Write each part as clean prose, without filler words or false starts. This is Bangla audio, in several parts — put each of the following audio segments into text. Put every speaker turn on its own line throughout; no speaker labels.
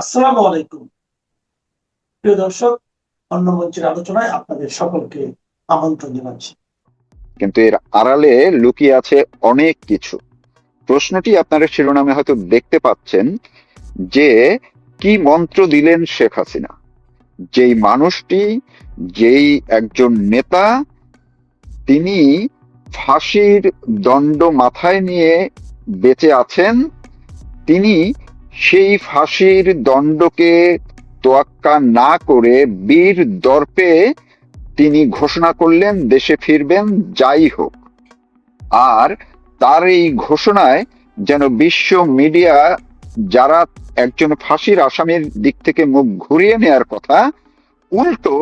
আসসালামু আলাইকুম। প্রিয় দর্শক, অন্য মঞ্চের আলোচনায় আপনাদের সকলকে আমন্ত্রণ জানাচ্ছি।
কিন্তু এর আড়ালে লুকিয়ে আছে অনেক কিছু। প্রশ্নটি আপনারা শিরোনামে হয়তো দেখতে পাচ্ছেন যে কি মন্ত্র দিলেন শেখ হাসিনা, যেই মানুষটি, যেই একজন নেতা, তিনি ফাঁসির দণ্ড মাথায় নিয়ে বেঁচে আছেন, তিনি সেই ফাঁসির দণ্ডকে তোয়াক্কা না করে বীর দর্পে তিনি ঘোষণা করলেন দেশে ফিরবেন যাই হোক। আর তার এই ঘোষণায় যেন বিশ্ব মিডিয়া, যারা একজন ফাঁসির আসামির দিক থেকে মুখ ঘুরিয়ে নেয়ার কথা, উল্টো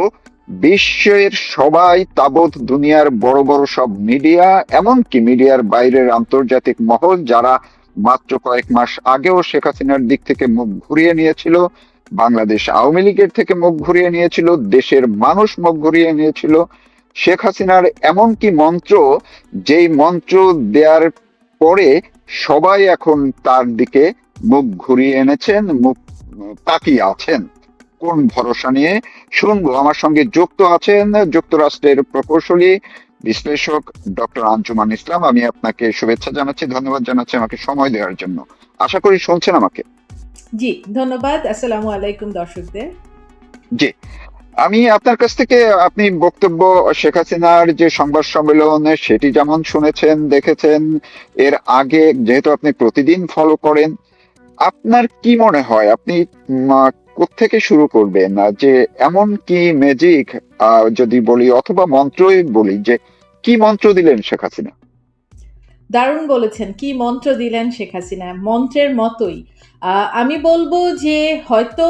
বিশ্বের সবাই, তাবৎ দুনিয়ার বড় বড় সব মিডিয়া, এমনকি মিডিয়ার বাইরের আন্তর্জাতিক মহল, যারা মাত্র কয়েক মাস আগেও শেখ হাসিনার দিক থেকে মুখ ঘুরিয়ে নিয়েছিল, বাংলাদেশ আওয়ামী লীগের থেকে মুখ ঘুরিয়ে নিয়েছিল, দেশের মানুষ মুখ ঘুরিয়ে নিয়েছিল, শেখ হাসিনার এমনকি মন্ত্র, যেই মন্ত্র দেওয়ার পরে সবাই এখন তার দিকে মুখ ঘুরিয়ে এনেছেন, মুখ তাকিয়ে আছেন। কোন ভরসা নিয়ে শুনবো? আমার সঙ্গে যুক্ত আছেন যুক্তরাষ্ট্রের প্রকৌশলী বিশ্লেষক ডক্টর আঞ্জুমান ইসলাম। আমি আপনাকে শুভেচ্ছা জানাচ্ছি, ধন্যবাদ জানাচ্ছি আমাকে সময় দেওয়ার জন্য। আশা করি শুনছেন আমাকে।
জি, ধন্যবাদ। আসসালামু আলাইকুম দর্শকদের।
জি, আমি আপনার কাছ থেকে, আপনি বক্তব্য, শেখ হাসিনার যে সংবাদ সম্মেলনে, সেটি যেমন শুনেছেন, দেখেছেন, এর আগে যেহেতু আপনি প্রতিদিন ফলো করেন, আপনার কি মনে হয়, আপনি কোত্থেকে শুরু করবেন? যে এমন কি ম্যাজিক, যদি বলি, অথবা মন্ত্রই বলি, যে কি মন্ত্র দিলেন শেখ হাসিনা?
দারুণ বলেছেন, কি মন্ত্র দিলেন শেখ হাসিনা, মন্ত্রের মতোই। আমি বলবো যে হয়তো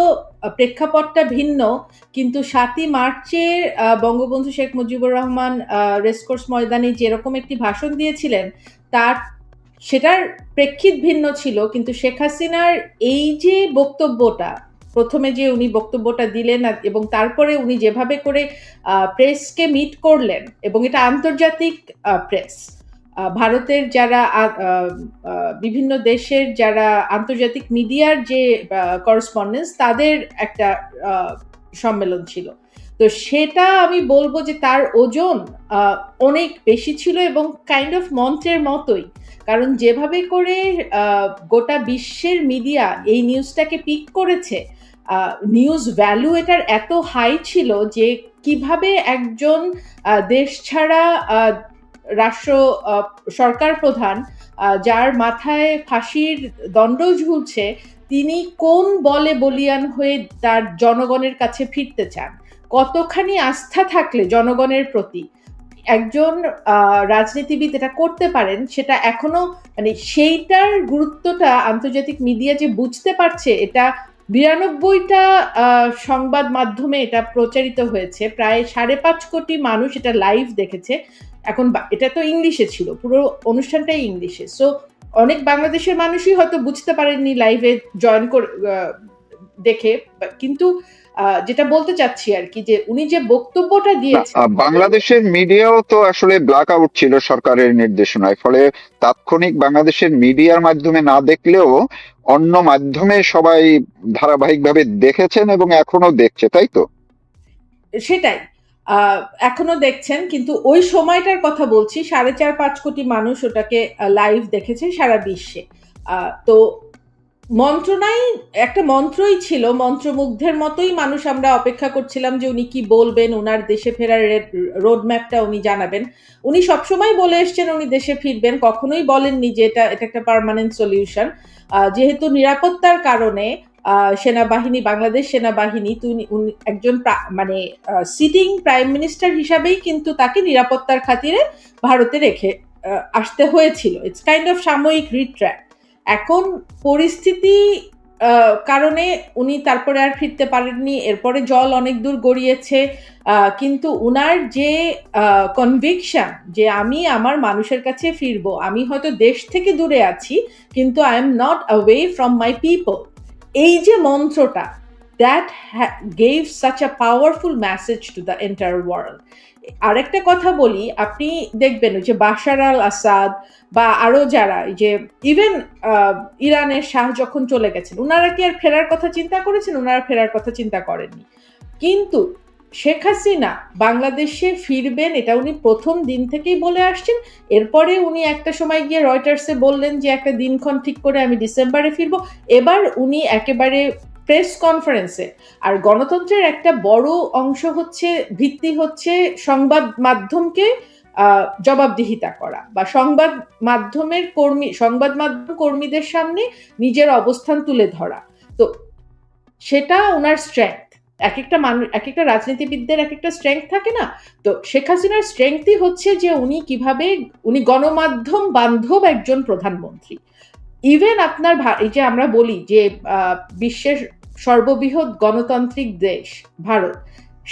প্রেক্ষাপটটা ভিন্ন, কিন্তু ৭ই মার্চের বঙ্গবন্ধু শেখ মুজিবুর রহমান রেসকোর্স ময়দানে যেরকম একটি ভাষণ দিয়েছিলেন, তার সেটার প্রেক্ষিত ভিন্ন ছিল, কিন্তু শেখ হাসিনার এই যে বক্তব্যটা, প্রথমে যে উনি বক্তব্যটা দিলেন এবং তারপরে উনি যেভাবে করে প্রেসকে মিট করলেন, এবং এটা আন্তর্জাতিক প্রেস, ভারতের যারা বিভিন্ন দেশের যারা আন্তর্জাতিক মিডিয়ার যে করেসপন্ডেন্স, তাদের একটা সম্মেলন ছিল। তো সেটা আমি বলবো যে তার ওজন অনেক বেশি ছিল এবং কাইন্ড অফ মন্ত্রের মতোই। কারণ যেভাবে করে গোটা বিশ্বের মিডিয়া এই নিউজটাকে পিক করেছে, নিউজ ভ্যালু এটার এত হাই ছিল যে কিভাবে একজন দেশ ছাড়া রাষ্ট্র সরকার প্রধান, যার মাথায় ফাঁসির দণ্ড ঝুলছে, তিনি কোন বলে বলিয়ান হয়ে তার জনগণের কাছে ফিরতে চান, কতখানি আস্থা থাকলে জনগণের প্রতি একজন রাজনীতিবিদ এটা করতে পারেন, সেটা এখনো মানে সেইটার গুরুত্বটা আন্তর্জাতিক মিডিয়া যে বুঝতে পারছে। এটা ৯২টা সংবাদ মাধ্যমে এটা প্রচারিত হয়েছে, প্রায় ৫.৫ কোটি মানুষ এটা লাইভ দেখেছে। এখন এটা তো ইংলিশে ছিল, পুরো অনুষ্ঠানটাই ইংলিশে। সো অনেক বাংলাদেশের মানুষই হয়তো বুঝতে পারেননি লাইভে জয়েন করে দেখে, কিন্তু যেটা বলতে চাচ্ছি আর কি, যে উনি যে বক্তব্যটা দিয়েছেন।
বাংলাদেশের মিডিয়াও তো আসলে ব্ল্যাক আউট ছিল সরকারের নির্দেশনায়, ফলে তাৎক্ষণিক বাংলাদেশের মিডিয়ার মাধ্যমে না দেখলেও অন্য মাধ্যমে সবাই ধারাবাহিকভাবে দেখেছেন এবং এখনো দেখছে, তাই তো?
সেটাই, এখনো দেখছেন, কিন্তু ওই সময়টার কথা বলছি, ৪.৫ কোটি মানুষ ওটাকে লাইভ দেখেছে সারা বিশ্বে। তো মন্ত্রণাই একটা মন্ত্রই ছিল, মন্ত্রমুগ্ধের মতোই মানুষ আমরা অপেক্ষা করছিলাম যে উনি কি বলবেন, উনার দেশে ফেরার রোড ম্যাপটা উনি জানাবেন। উনি সবসময় বলে এসছেন উনি দেশে ফিরবেন, কখনোই বলেননি যে এটা একটা পার্মানেন্ট সলিউশন। যেহেতু নিরাপত্তার কারণে সেনাবাহিনী, বাংলাদেশ সেনাবাহিনী, উনি একজন মানে সিটিং প্রাইম মিনিস্টার হিসাবেই কিন্তু তাকে নিরাপত্তার খাতিরে ভারতে রেখে আসতে হয়েছিল। ইটস কাইন্ড অফ সাময়িক রিট্র্যাক্ট। এখন পরিস্থিতি কারণে উনি তারপরে আর ফিরতে পারেননি, এরপরে জল অনেক দূর গড়িয়েছে, কিন্তু উনার যে কনভিকশন যে আমি আমার মানুষের কাছে ফিরবো, আমি হয়তো দেশ থেকে দূরে আছি কিন্তু I am not away from my people, এই যে মন্ত্রটা, that gave such a powerful message to the entire world. আরেকটা কথা বলি, আপনি দেখবেন যে বাশার আল আসাদ বা আরো যারা, এই যে ইভেন ইরানের শাহ যখন চলে গেছেন, ওনারা কি আর ফেরার কথা চিন্তা করেছেন? ওনারা ফেরার কথা চিন্তা করেননি। কিন্তু শেখ হাসিনা বাংলাদেশে ফিরবেন এটা উনি প্রথম দিন থেকেই বলে আসছেন। এরপরে উনি একটা সময় গিয়ে রয়টার্সে বললেন যে একটা দিনক্ষণ ঠিক করে আমি ডিসেম্বরে ফিরবো। এবার উনি একেবারে প্রেস কনফারেন্সে, আর গণতন্ত্রের একটা বড় অংশ হচ্ছে, ভিত্তি হচ্ছে সংবাদ মাধ্যমকে জবাবদিহিতা করা, বা সংবাদ মাধ্যম কর্মীদের সামনে নিজের অবস্থান তুলে ধরা। তো সেটা ওনার স্ট্রেংথ। এক একটা রাজনীতিবিদদের এক একটা স্ট্রেংথ থাকে না? তো শেখ হাসিনার স্ট্রেংথই হচ্ছে যে উনি গণমাধ্যম বান্ধব একজন প্রধানমন্ত্রী। ইভেন আপনার এই যে আমরা বলি যে বিশ্বের সর্ববৃহৎ গণতান্ত্রিক দেশ ভারত,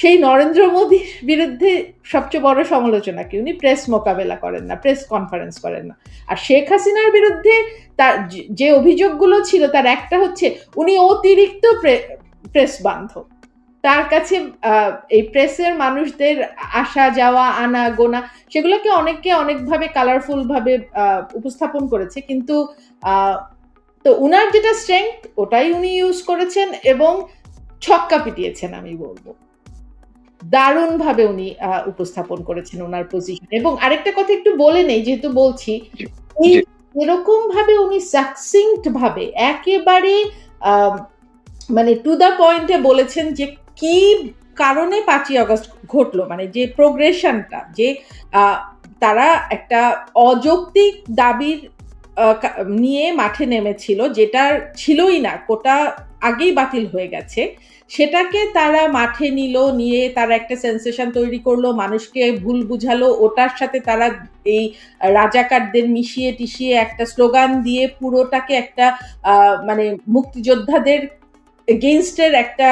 সেই নরেন্দ্র মোদীর বিরুদ্ধে সবচেয়ে বড় সমালোচনা কি? উনি প্রেস মোকাবেলা করেন না, প্রেস কনফারেন্স করেন না। আর শেখ হাসিনার বিরুদ্ধে তার যে অভিযোগগুলো ছিল তার একটা হচ্ছে উনি অতিরিক্ত প্রেস বান্ধব। তার কাছে এই প্রেসের মানুষদের আসা যাওয়া আনা গোনা সেগুলোকে অনেকে অনেকভাবে কালারফুল ভাবে উপস্থাপন করেছে, কিন্তু তো উনার যেটা স্ট্রেংথ ওটাই উনি ইউজ করেছেন এবং ছক্কা পিটিয়েছেন আমি বলবো। দারুণ ভাবে উনি উপস্থাপন করেছেন ওনার পজিশন। এবং আরেকটা কথা একটু বলে নেই, যেহেতু বলছি, এই এরকম ভাবে উনি সাকসিংক্ট ভাবে একেবারে মানে টু দা পয়েন্টে বলেছেন যে কি কারণে 5ই আগস্ট ঘটলো, মানে যে প্রোগ্রেশনটা, যে তারা একটা অযৌক্তিক দাবির নিয়ে মাঠে নেমেছিল, যেটা ছিলই না, কোটা আগেই বাতিল হয়ে গেছে, সেটাকে তারা মাঠে নিয়ে তারা একটা সেন্সেশন তৈরি করলো, মানুষকে ভুল বুঝালো, ওটার সাথে তারা এই রাজাকারদের মিশিয়ে টিশিয়ে একটা স্লোগান দিয়ে পুরোটাকে একটা মানে মুক্তিযোদ্ধাদের এগেইনস্টের একটা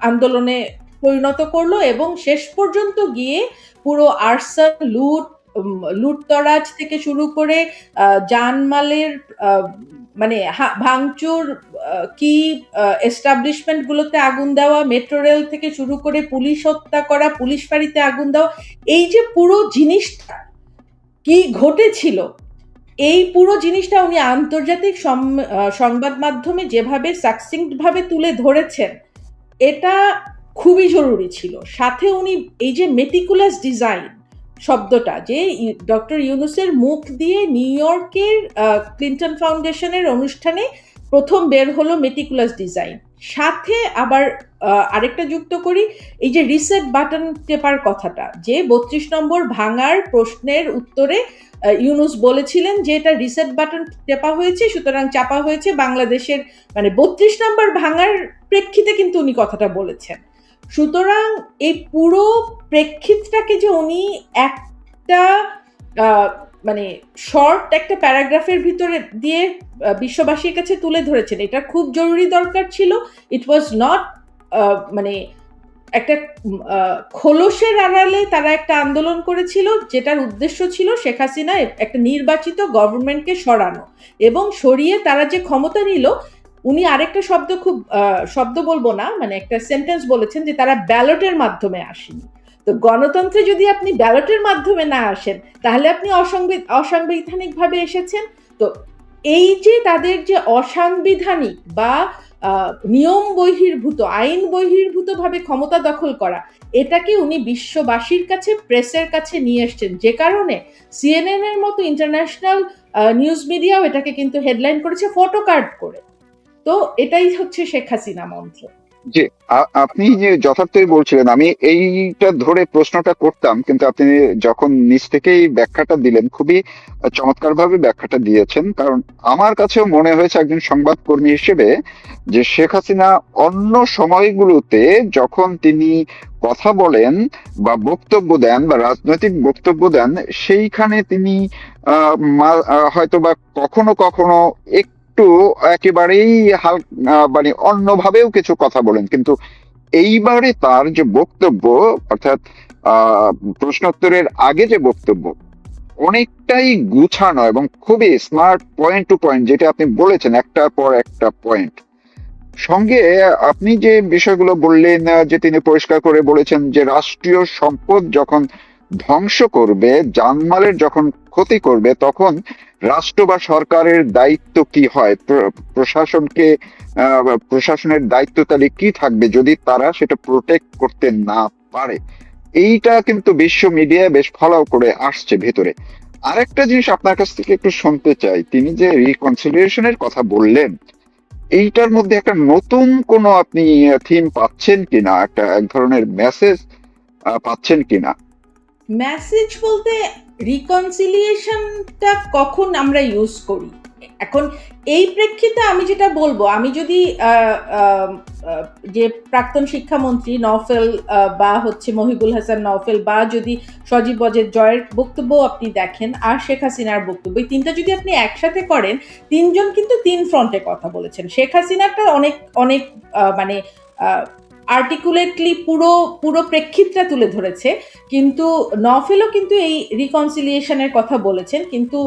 আন্দোলনে পরিণত করলো, এবং শেষ পর্যন্ত গিয়ে পুরো আরসান লুটতরাজ থেকে শুরু করে জানমালের মানে ভাঙচুর, কি এস্টাবলিশমেন্ট গুলোতে আগুন দেওয়া, মেট্রো রেল থেকে শুরু করে পুলিশ হত্যা করা, পুলিশ ফাঁড়িতে আগুন দেওয়া, এই যে পুরো জিনিসটা কি ঘটেছিল, এই পুরো জিনিসটা উনি আন্তর্জাতিক সংবাদ মাধ্যমে যেভাবে সাকসিংক্ট ভাবে তুলে ধরেছেন, এটা খুবই জরুরি ছিল। সাথে উনি এই যে মেটিকুলাস ডিজাইন শব্দটা, যে ডক্টর ইউনূসের মুখ দিয়ে নিউ ইয়র্কের ক্লিন্টন ফাউন্ডেশনের অনুষ্ঠানে প্রথম বের হলো মেটিকুলাস ডিজাইন, সাথে আবার আরেকটা যুক্ত করি, এই যে রিসেট বাটন টেপার কথাটা, যে 32 নম্বর ভাঙার প্রশ্নের উত্তরে ইউনূস বলেছিলেন যে এটা রিসেট বাটন টেপা হয়েছে, সুতরাং চাপা হয়েছে বাংলাদেশের, মানে 32 নম্বর ভাঙার প্রেক্ষিতে কিন্তু উনি কথাটা বলেছেন। সুতরাং এই পুরো প্রেক্ষিতটাকে যে উনি একটা মানে শর্ট একটা প্যারাগ্রাফের ভিতরে দিয়ে বিশ্ববাসীর কাছে তুলে ধরেছেন, এটা খুব জরুরি দরকার ছিল। ইট ওয়াজ নট মানে একটা খোলসের আড়ালে তারা একটা আন্দোলন করেছিল, যেটার উদ্দেশ্য ছিল শেখ হাসিনা একটা নির্বাচিত গভর্নমেন্টকে সরানো, এবং সরিয়ে তারা যে ক্ষমতা নিল, উনি আরেকটা শব্দ বলবো না, মানে একটা সেন্টেন্স বলেছেন যে তারা ব্যালটের মাধ্যমে আসেনি। তো গণতন্ত্রে যদি আপনি ব্যালটের মাধ্যমে না আসেন, তাহলে আপনি অসাংবিধানিক ভাবে এসেছেন। তো এই যে তাদের যে অসাংবিধানিক বা নিয়ম বহির্ভূত, আইন বহির্ভূত ভাবে ক্ষমতা দখল করা, এটাকে উনি বিশ্ববাসীর কাছে, প্রেসের কাছে নিয়ে এসছেন, যে কারণে সিএনএন এর মতো ইন্টারন্যাশনাল নিউজ মিডিয়াও এটাকে কিন্তু হেডলাইন করেছে ফটো কার্ড করে। তো এটাই হচ্ছে শেখ হাসিনা মন্ত্র।
জি, আপনি যে যথার্থই বলছিলেন, আমি এইটা ধরে প্রশ্নটা করতাম, কিন্তু আপনি যখন নিজ থেকেই ব্যাখ্যাটা দিলেন, খুবই চমৎকার ভাবে ব্যাখ্যাটা দিয়েছেন। কারণ আমার কাছেও মনে হয়েছে একজন সংবাদকর্মী হিসেবে যে শেখ হাসিনা অন্য সময়গুলোতে যখন তিনি কথা বলেন বা বক্তব্য দেন বা রাজনৈতিক বক্তব্য দেন, সেইখানে তিনি হয়তো বা কখনো কখনো একটু একেবারেই মানে অন্যভাবেও কিছু কথা বলেন, কিন্তু এইবারে তার যে বক্তব্য, অর্থাৎ প্রশ্নোত্তরের আগে যে বক্তব্য, অনেকটাই গুছানো এবং খুবই স্মার্ট, পয়েন্ট টু পয়েন্ট, যেটা আপনি বলেছেন একটার পর একটা পয়েন্ট। সঙ্গে আপনি যে বিষয়গুলো বললেন, যে তিনি পরিষ্কার করে বলেছেন যে রাষ্ট্রীয় সম্পদ যখন ধ্বংস করবে, জানমালের যখন ক্ষতি করবে, তখন রাষ্ট্র বা সরকারের দায়িত্ব কি হয়, প্রশাসনের দায়িত্ব তাহলে কি থাকবে যদি তারা সেটা প্রোটেক্ট করতে না পারে? এইটা কিন্তু বিশ্ব মিডিয়ায় বেশ ফলো করে আসছে ভেতরে। আরেকটা জিনিস আপনার কাছ থেকে একটু শুনতে চাই, তিনি যে রিকনসিলিয়েশনের কথা বললেন, এইটার মধ্যে একটা নতুন কোনো আপনি থিম পাচ্ছেন কিনা, এক ধরনের মেসেজ পাচ্ছেন কিনা?
মেসেজ বলতে রিকনসিলিয়েশনটা কখন আমরা ইউজ করি এখন এই প্রেক্ষিতে আমি যেটা বলবো, আমি যদি যে প্রাক্তন শিক্ষামন্ত্রী নওফেল বা হচ্ছে মহিবুল হাসান নওফেল বা যদি সজীব ওয়াজেদ জয়ের বক্তব্য আপনি দেখেন আর শেখ হাসিনার বক্তব্য, এই তিনটা যদি আপনি একসাথে করেন, তিনজন কিন্তু তিন ফ্রন্টে কথা বলেছেন। শেখ হাসিনাটা অনেক অনেক মানে আর্টিকুলেটলি পুরো প্রেক্ষিতটা তুলে ধরেছে, কিন্তু নওফেলও কিন্তু এই রিকনসিলিয়েশনের কথা বলেছেন। কিন্তু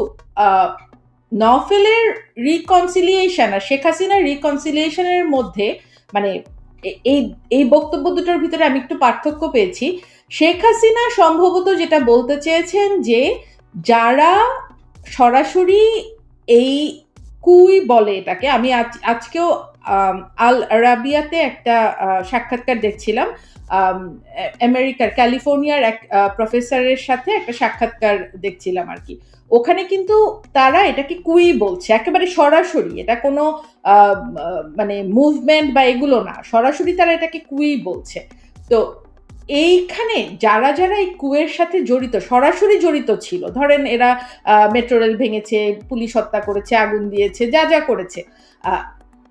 নওফেলের রিকনসিলিয়েশন আর শেখ হাসিনার রিকনসিলিয়েশনের মধ্যে মানে এই এই বক্তব্য দুটোর ভিতরে আমি একটু পার্থক্য পেয়েছি। শেখ হাসিনা সম্ভবত যেটা বলতে চেয়েছেন যে যারা সরাসরি এই কুই বলে এটাকে, আমি আজকেও আল আরাবিয়াতে একটা সাক্ষাৎকার দেখছিলাম, আমেরিকার ক্যালিফোর্নিয়ার এক প্রফেসরের সাথে একটা সাক্ষাৎকার দেখছিলাম আর কি। ওখানে কিন্তু তারা এটাকে কুই বলছে একেবারে সরাসরি, এটা কোনো মানে মুভমেন্ট বা এগুলো না, সরাসরি তারা এটাকে কুই বলছে। তো এইখানে যারা যারা এই কুয়ের সাথে জড়িত, সরাসরি জড়িত ছিল, ধরেন এরা মেট্রো রেল ভেঙেছে, পুলিশ হত্যা করেছে, আগুন দিয়েছে, যা যা করেছে,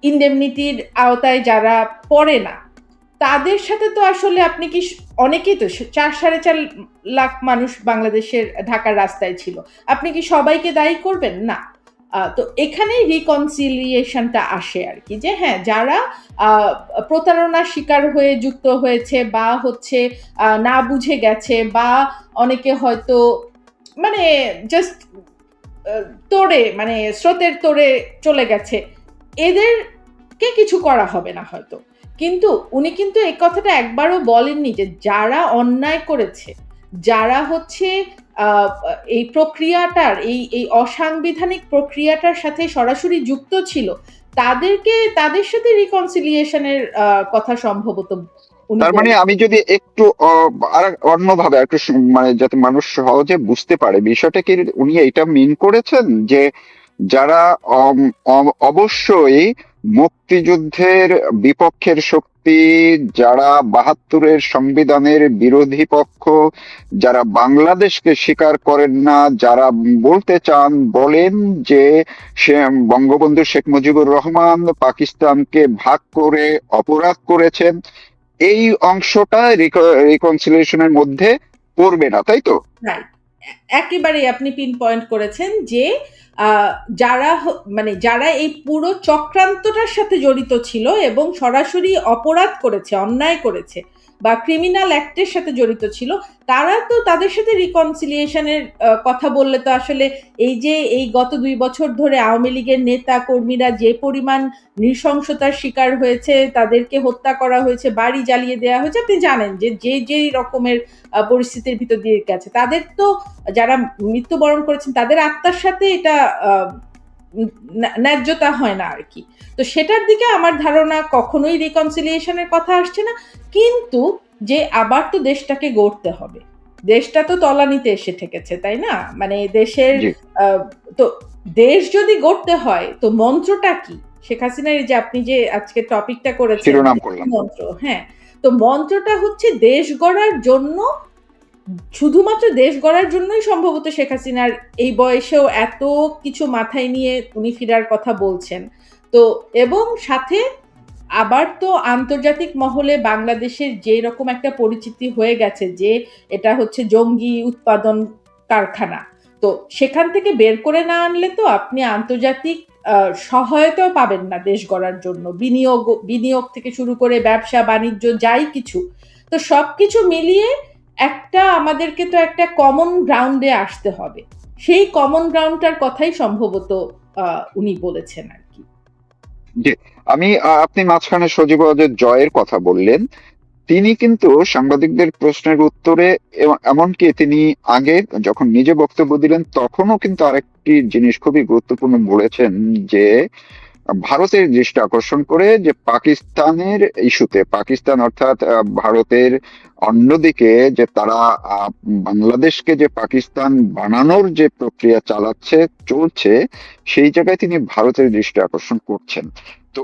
ইনডেমনিটির আওতায় যারা পড়ে না, তাদের সাথে তো আসলে আপনি কি, অনেকেই তো 4-4.5 লাখ মানুষ বাংলাদেশের ঢাকার রাস্তায় ছিল, আপনি কি সবাইকে দায়ী করবেন? না। তো এখানেই রিকনসিলিয়েশনটা আসে আর কি, যে হ্যাঁ যারা প্রতারণার শিকার হয়ে যুক্ত হয়েছে বা হচ্ছে না বুঝে গেছে বা অনেকে হয়তো মানে জাস্ট তোড়ে মানে স্রোতের তোড়ে চলে গেছে, এদেরকে কিছু করা হবে না হয়তো। কিন্তু উনি কিন্তু এই কথাটা একবারও বলেননি যে যারা অন্যায় করেছে, যারা হচ্ছে এই প্রক্রিয়াটার এই অসাংবিধানিক প্রক্রিয়াটার সাথে সরাসরি যুক্ত ছিল, তাদের সাথে রিকনসিলিয়েশনের কথা সম্ভবত উনি
তার মানে আমি যদি একটু আর অন্যভাবে একটু মানে যাতে মানুষ সহজে বুঝতে পারে বিষয়টা, কি উনি এটা মিন করেছেন যে যারা অবশ্যই মুক্তিযুদ্ধের বিপক্ষের শক্তি, যারা 72-এর সংবিধানের বিরোধী পক্ষ, যারা বাংলাদেশকে স্বীকার করেন না, যারা বলতে চান বলেন যে সে বঙ্গবন্ধু শেখ মুজিবুর রহমান পাকিস্তানকে ভাগ করে অপরাধ করেছেন, এই অংশটা রিকনসিলিয়েশনের মধ্যে পড়বে না, তাই তো?
একেবারেই আপনি পিন পয়েন্ট করেছেন যে যারা এই পুরো চক্রান্তটার সাথে জড়িত ছিল এবং সরাসরি অপরাধ করেছে, অন্যায় করেছে বা ক্রিমিনাল অ্যাক্টের সাথে জড়িত ছিল, তারা তো তাদের সাথে রিকনসিলিয়েশনের কথা বললে তো আসলে এই গত 2 বছর ধরে আওয়ামী লীগের নেতা কর্মীরা যে পরিমাণ নৃশংসতার শিকার হয়েছে, তাদেরকে হত্যা করা হয়েছে, বাড়ি জ্বালিয়ে দেওয়া হয়েছে, আপনি জানেন যে রকমের পরিস্থিতির ভিতর দিয়ে গেছে, তাদের তো যারা মৃত্যুবরণ করেছেন তাদের আত্মার সাথে এটা ন্যায্যতা হয় না আর কি। তো সেটার দিকে আমার ধারণা কখনোই রিকনসিলিয়েশনের কথা আসছে না। কিন্তু যে আবার তো দেশটাকে গড়তে হবে, দেশটা তো তলানিতে এসে ঠেকেছে, তাই না? মানে দেশের তো দেশ যদি গড়তে হয় তো মন্ত্রটা কি? শেখ হাসিনার যে আপনি যে আজকে টপিকটা করেছেন মন্ত্র, হ্যাঁ, তো মন্ত্রটা হচ্ছে দেশ গড়ার জন্য, শুধুমাত্র দেশ গড়ার জন্যই সম্ভবত শেখ হাসিনার এই বয়সেও এত কিছু মাথায় নিয়ে উনি ফিরার কথা বলছেন। তো এবং সাথে আবার তো আন্তর্জাতিক মহলে বাংলাদেশের যে রকম একটা পরিচিতি হয়ে গেছে যে এটা হচ্ছে জঙ্গি উৎপাদন কারখানা, তো সেখান থেকে বের করে না আনলে তো আপনি আন্তর্জাতিক সহায়তাও পাবেন না দেশ গড়ার জন্য, বিনিয়োগ থেকে শুরু করে ব্যবসা বাণিজ্য যাই কিছু। তো সবকিছু মিলিয়ে আমাদেরকে তো একটা কমন গ্রাউন্ডে আসতে হবে, সেই কমন গ্রাউন্ডটার কথাই সম্ভবত উনি বলেছেন আর কি।
আপনি মাঝখানে সজীব ওয়াজেদ জয়ের কথা বললেন, তিনি কিন্তু সাংবাদিকদের প্রশ্নের উত্তরে এমনকি তিনি আগে যখন নিজে বক্তব্য দিলেন তখনও কিন্তু আরেকটি জিনিস খুবই গুরুত্বপূর্ণ বলেছেন, যে ভারতের দৃষ্টি আকর্ষণ করে যে পাকিস্তানের ইস্যুতে, পাকিস্তান অর্থাৎ ভারতের অন্যদিকে যে তারা বাংলাদেশকে যে পাকিস্তান বানানোর যে প্রক্রিয়া চলছে, সেই জায়গায় তিনি ভারতের দৃষ্টি আকর্ষণ করছেন। তো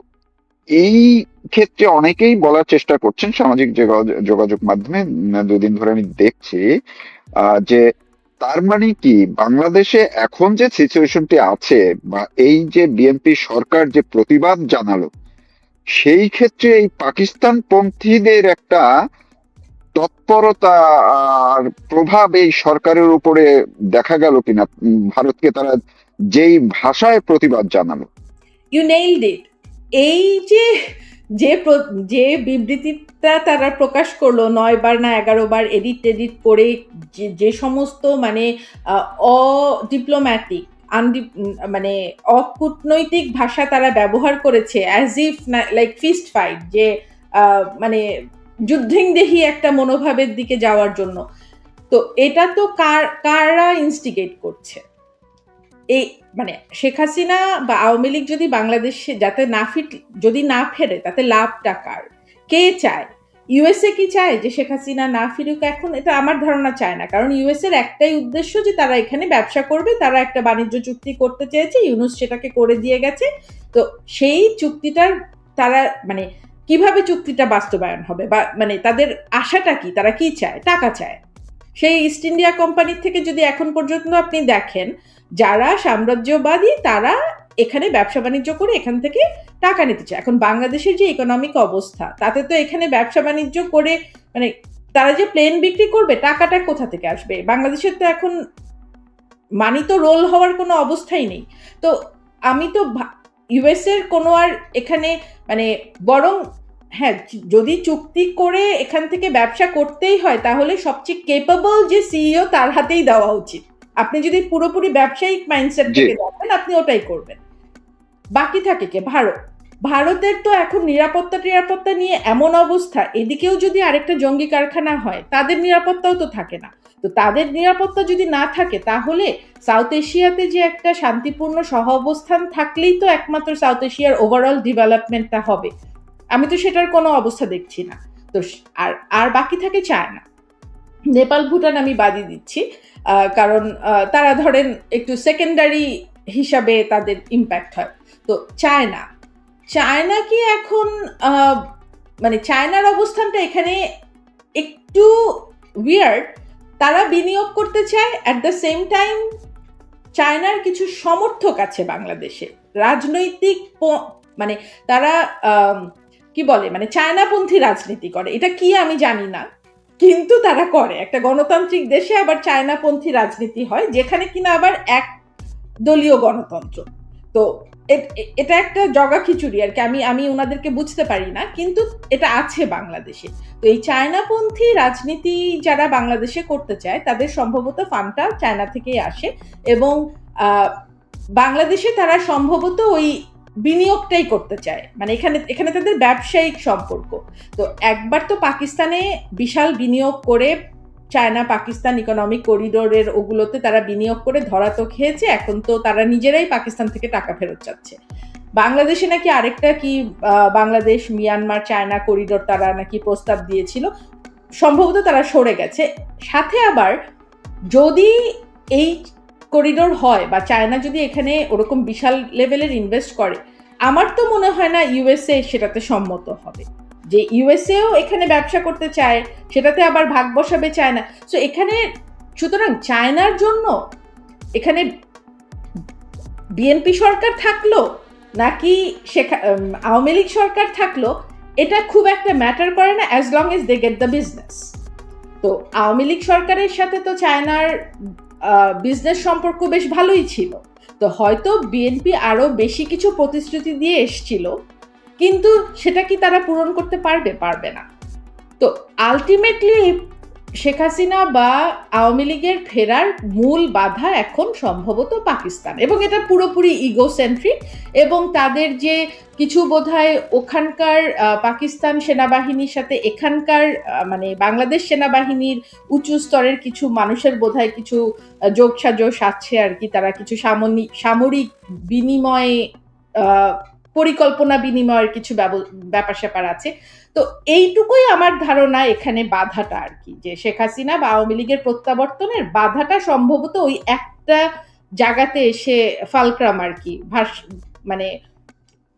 এই ক্ষেত্রে অনেকেই বলার চেষ্টা করছেন সামাজিক যোগাযোগ মাধ্যমে, দুদিন ধরে আমি দেখছি যে তার মানে কি বাংলাদেশে এখন যে সিচুয়েশনটি আছে, বা এই যে বিএনপি সরকার যে প্রতিবাদ জানালো, সেই ক্ষেত্রে এই পাকিস্তান পন্থীদের একটা তৎপরতা আর প্রভাব এই সরকারের উপরে দেখা গেল কিনা, ভারতকে তারা যেই ভাষায় প্রতিবাদ জানালো।
ইউ নেইলড ইট। এই যে যে বিবৃতিটা তারা প্রকাশ করলো 9 বার না 11 বার এডিট করে, যে সমস্ত মানে অডিপ্লোম্যাটিক মানে অকূটনৈতিক ভাষা তারা ব্যবহার করেছে, as if like fist fight, যে মানে যুদ্ধংদেহী একটা মনোভাবের দিকে যাওয়ার জন্য। তো এটা তো কারা ইনস্টিগেট করছে? এই মানে শেখ হাসিনা বা আওয়ামী লীগ যদি বাংলাদেশে যাতে যদি না ফেরে তাতে লাভটা কার? কে চায়? ইউএসএ কি চায় যে শেখ হাসিনা না ফিরুক? এখন এটা আমার ধারণা চায় না, কারণ ইউএসএর একটাই উদ্দেশ্য যে তারা এখানে ব্যবসা করবে, তারা একটা বাণিজ্য চুক্তি করতে চেয়েছে, ইউনুস সেটাকে করে দিয়ে গেছে। তো সেই চুক্তিটার তারা মানে কিভাবে চুক্তিটা বাস্তবায়ন হবে, বা মানে তাদের আশাটা কি, তারা কি চায়? টাকা চায়। সেই ইস্ট ইন্ডিয়া কোম্পানির থেকে যদি এখন পর্যন্ত আপনি দেখেন, যারা সাম্রাজ্যবাদী তারা এখানে ব্যবসা বাণিজ্য করে এখান থেকে টাকা নিতে চায়। এখন বাংলাদেশের যে ইকোনমিক অবস্থা, তাতে তো এখানে ব্যবসা বাণিজ্য করে মানে তারা যে প্লেন বিক্রি করবে, টাকাটা কোথা থেকে আসবে? বাংলাদেশের তো এখন মানি তো রোল হওয়ার কোনো অবস্থাই নেই। তো আমি তো ইউএসএর কোনো আর এখানে মানে বরং হ্যাঁ, যদি চুক্তি করে এখান থেকে ব্যবসা করতেই হয় তাহলে সবচেয়ে কেপেবল যে সিইও তার হাতেই দেওয়া উচিত। আপনি যদি পুরোপুরি ব্যবসায়িক মাইন্ডসেট থেকে যাবেন, আপনি ওটাই করবেন। বাকি থাকে কে? ভারতের তো এখন নিরাপত্তা নিয়ে এমন অবস্থা, এদিকেও যদি আরেকটা জঙ্গি কারখানা হয় তাদের নিরাপত্তাও তো থাকে না। তো তাদের নিরাপত্তা যদি না থাকে তাহলে সাউথ এশিয়াতে যে একটা শান্তিপূর্ণ সহ অবস্থান থাকলেই তো একমাত্র সাউথ এশিয়ার ওভারঅল ডেভেলপমেন্টটা হবে। আমি তো সেটার কোনো অবস্থা দেখছি না। তো আর বাকি থাকে চায়না, নেপাল, ভুটান আমি বাদই দিচ্ছি, কারণ তারা ধরেন একটু সেকেন্ডারি হিসাবে তাদের ইম্প্যাক্ট হয়। তো চায়না কি এখন মানে চায়নার অবস্থানটা এখানে একটু উইয়ার্ড। তারা বিনিয়োগ করতে চায়, অ্যাট দ্য সেম টাইম চায়নার কিছু সমর্থক আছে বাংলাদেশে, রাজনৈতিক মানে তারা কি বলে মানে চায়নাপন্থী রাজনীতি করে। এটা কি আমি জানি না, কিন্তু তারা করে। একটা গণতান্ত্রিক দেশে আবার চায়নাপন্থী রাজনীতি হয়, যেখানে কিনা আবার এক দলীয় গণতন্ত্র। তো এটা একটা জগা খিচুড়ি আর কি। আমি ওনাদেরকে বুঝতে পারি না, কিন্তু এটা আছে বাংলাদেশে। তো এই চায়নাপন্থী রাজনীতি যারা বাংলাদেশে করতে চায় তাদের সম্ভবত ফান্ডটা চায়না থেকেই আসে, এবং বাংলাদেশে তারা সম্ভবত ওই বিনিয়োগটাই করতে চায়, মানে এখানে তাদের ব্যবসায়িক সম্পর্ক। তো একবার তো পাকিস্তানে বিশাল বিনিয়োগ করে, চায়না পাকিস্তান ইকোনমিক করিডোরের ওগুলোতে তারা বিনিয়োগ করে ধরা তো খেয়েছে, এখন তো তারা নিজেরাই পাকিস্তান থেকে টাকা ফেরত চাচ্ছে। বাংলাদেশে নাকি আরেকটা কি বাংলাদেশ মিয়ানমার চায়না করিডোর তারা নাকি প্রস্তাব দিয়েছিল, সম্ভবত তারা সরে গেছে। সাথে আবার যদি এই করিডোর হয় বা চায়না যদি এখানে ওরকম বিশাল লেভেলের ইনভেস্ট করে, আমার তো মনে হয় না ইউএসএ সেটাতে সম্মত হবে। যে ইউএসএও এখানে ব্যবসা করতে চায়, সেটাতে আবার ভাগ বসাবে চায়না। সো এখানে সুতরাং চায়নার জন্য এখানে বিএনপি সরকার থাকলো নাকি আওয়ামী লীগ সরকার থাকলো, এটা খুব একটা ম্যাটার করে না, as long as they get the business. তো আওয়ামী লীগ সরকারের সাথে তো চায়নার বিজনেস সম্পর্ক বেশ ভালোই ছিল। তো হয়তো বিএনপি আরো বেশি কিছু প্রতিশ্রুতি দিয়ে এসছিল, কিন্তু সেটা কি তারা পূরণ করতে পারবে না। তো আলটিমেটলি শেখ হাসিনা বা আওয়ামী লীগের ফেরার মূল বাধা এখন সম্ভবত পাকিস্তান, এবং এটা পুরোপুরি ইগোসেন্ট্রিক, এবং তাদের যে কিছু বোধহয় ওখানকার পাকিস্তান সেনাবাহিনীর সাথে এখানকার মানে বাংলাদেশ সেনাবাহিনীর উঁচু স্তরের কিছু মানুষের বোধহয় কিছু যোগসাজশ আছে আর কি, তারা কিছু সামরিক বিনিময়ে পরিকল্পনা বিনিময়ের কিছু ব্যাপার স্যাপার আছে। তো এইটুকুই আমার ধারণা এখানে বাধাটা আর কি, যে শেখ হাসিনা বা আওয়ামী লীগের প্রত্যাবর্তনের বাধাটা সম্ভবত ওই একটা জায়গাতে এসে ফালক্রাম আর কি, মানে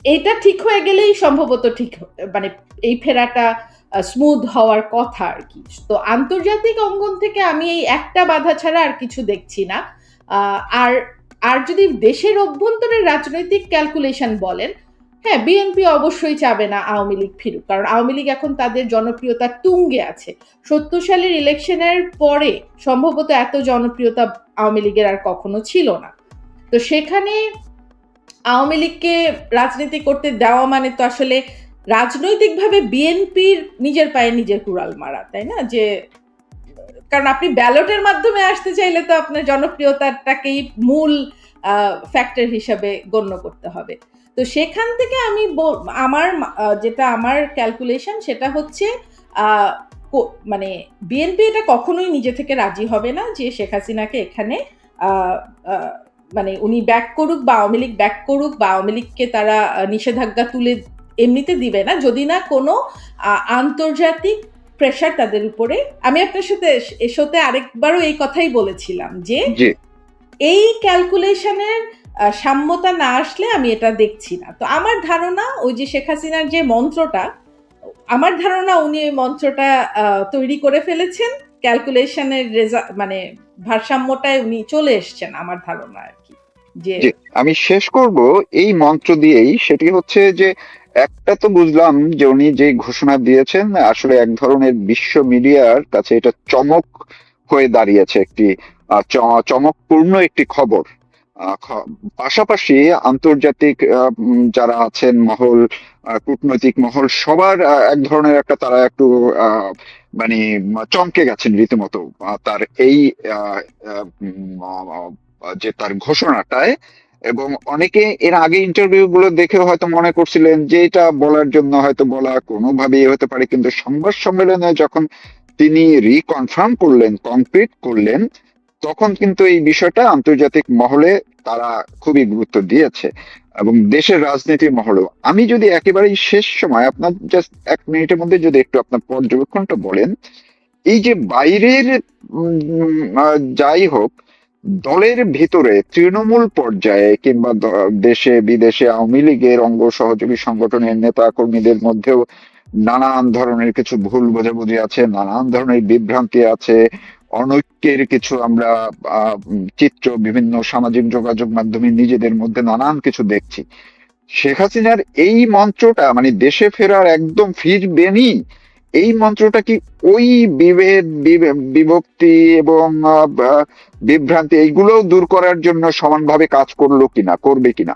এইটা ঠিক হয়ে গেলেই সম্ভবত ঠিক, মানে এই ফেরাটা স্মুথ হওয়ার কথা আর কি। তো আন্তর্জাতিক অঙ্গন থেকে আমি এই একটা বাধা ছাড়া আর কিছু দেখছি না। আর আর যদি দেশের অভ্যন্তরের রাজনৈতিক ক্যালকুলেশন বলেন, হ্যাঁ, বিএনপি অবশ্যই চাবে না আওয়ামী লীগ ফিরুক, কারণ আওয়ামী লীগ এখন তাদের জনপ্রিয়তার তুঙ্গে আছে। 70 সালের ইলেকশনের পরে সম্ভবত এত জনপ্রিয়তা আওয়ামী লীগের আর কখনো ছিল না। তো সেখানে আওয়ামী লীগকে রাজনীতি করতে দেওয়া মানে তো আসলে রাজনৈতিকভাবে বিএনপির নিজের পায়ে নিজের কুড়াল মারা, তাই না? যে কারণ আপনি ব্যালটের মাধ্যমে আসতে চাইলে তো আপনার জনপ্রিয়তাটাকেই মূল ফ্যাক্টর হিসাবে গণ্য করতে হবে। তো সেখান থেকে আমি যেটা আমার ক্যালকুলেশন সেটা হচ্ছে মানে বিএনপি এটা কখনোই নিজে থেকে রাজি হবে না যে শেখ হাসিনাকে এখানে মানে উনি ব্যাক করুক বা আওয়ামী লীগ ব্যাক করুক, বা আওয়ামী লীগকে তারা নিষেধাজ্ঞা তুলে এমনিতে দিবে না যদি না কোনো আন্তর্জাতিক প্রেশার তাদের উপরে। আমি আপনার সাথে এসতে আরেকবারও এই কথাই বলেছিলাম যে এই ক্যালকুলেশনের সাম্যতা না আসলে আমি এটা দেখছি না। তো আমার ধারণা ওই যে শেখ হাসিনার যে মন্ত্রটা, আমার ধারণা উনি ওই মন্ত্রটা তৈরি করে ফেলেছেন, ক্যালকুলেশনের মানে ভারসাম্যটায় উনি চলে এসছেন আমার ধারণা আর কি। যে
আমি শেষ করব এই মন্ত্র দিয়েই, সেটি হচ্ছে যে একটা তো বুঝলাম যে উনি যে ঘোষণা দিয়েছেন আসলে এক ধরনের বিশ্ব মিডিয়ার কাছে এটা চমক হয়ে দাঁড়িয়েছে, একটি চমকপূর্ণ একটি খবর। পাশাপাশি আন্তর্জাতিক যারা আছেন মহল, কূটনৈতিক মহল, সবার এক ধরনের একটা তারা একটু মানে চমকে গেছেন রীতিমতো তার এই যে তার ঘোষণাটায়। এবং অনেকে এর আগে ইন্টারভিউ গুলো দেখে হয়তো মনে করছিলেন যে এটা বলার জন্য হয়তো বলা কোনোভাবেই হতে পারে, কিন্তু সংবাদ সম্মেলনে যখন তিনি রিকনফার্ম করলেন, কংক্রিট করলেন, তখন কিন্তু এই বিষয়টা আন্তর্জাতিক মহলে তারা খুবই গুরুত্ব দিয়েছে, এবং দেশের রাজনীতির মহলেও। আমি যদি একেবারেই শেষ সময় আপনার জাস্ট 1 মিনিটের মধ্যে যদি একটু আপনার পর্যবেক্ষণটা বলেন, এই যে বাইরের যাই হোক, দলের ভিতরে তৃণমূল পর্যায়ে কিংবা দেশে বিদেশে আওয়ামী লীগের অঙ্গ সহযোগী সংগঠনের নেতা কর্মীদের মধ্যেও নানান ধরনের কিছু ভুল বোঝাবুঝি আছে, নানান ধরনের বিভ্রান্তি আছে, অনৈক্যের কিছু আমরা চিত্র বিভিন্ন সামাজিক যোগাযোগ মাধ্যমে নিজেদের মধ্যে নানান কিছু দেখছি। শেখ হাসিনার এই মন্ত্রটা মানে দেশে ফেরার একদম ফিরবেনই, এই মন্ত্রটা কি ওই বিভেদ বিভক্তি এবং বিভ্রান্তি এইগুলোও দূর করার জন্য সমানভাবে কাজ করলো কিনা, করবে কিনা?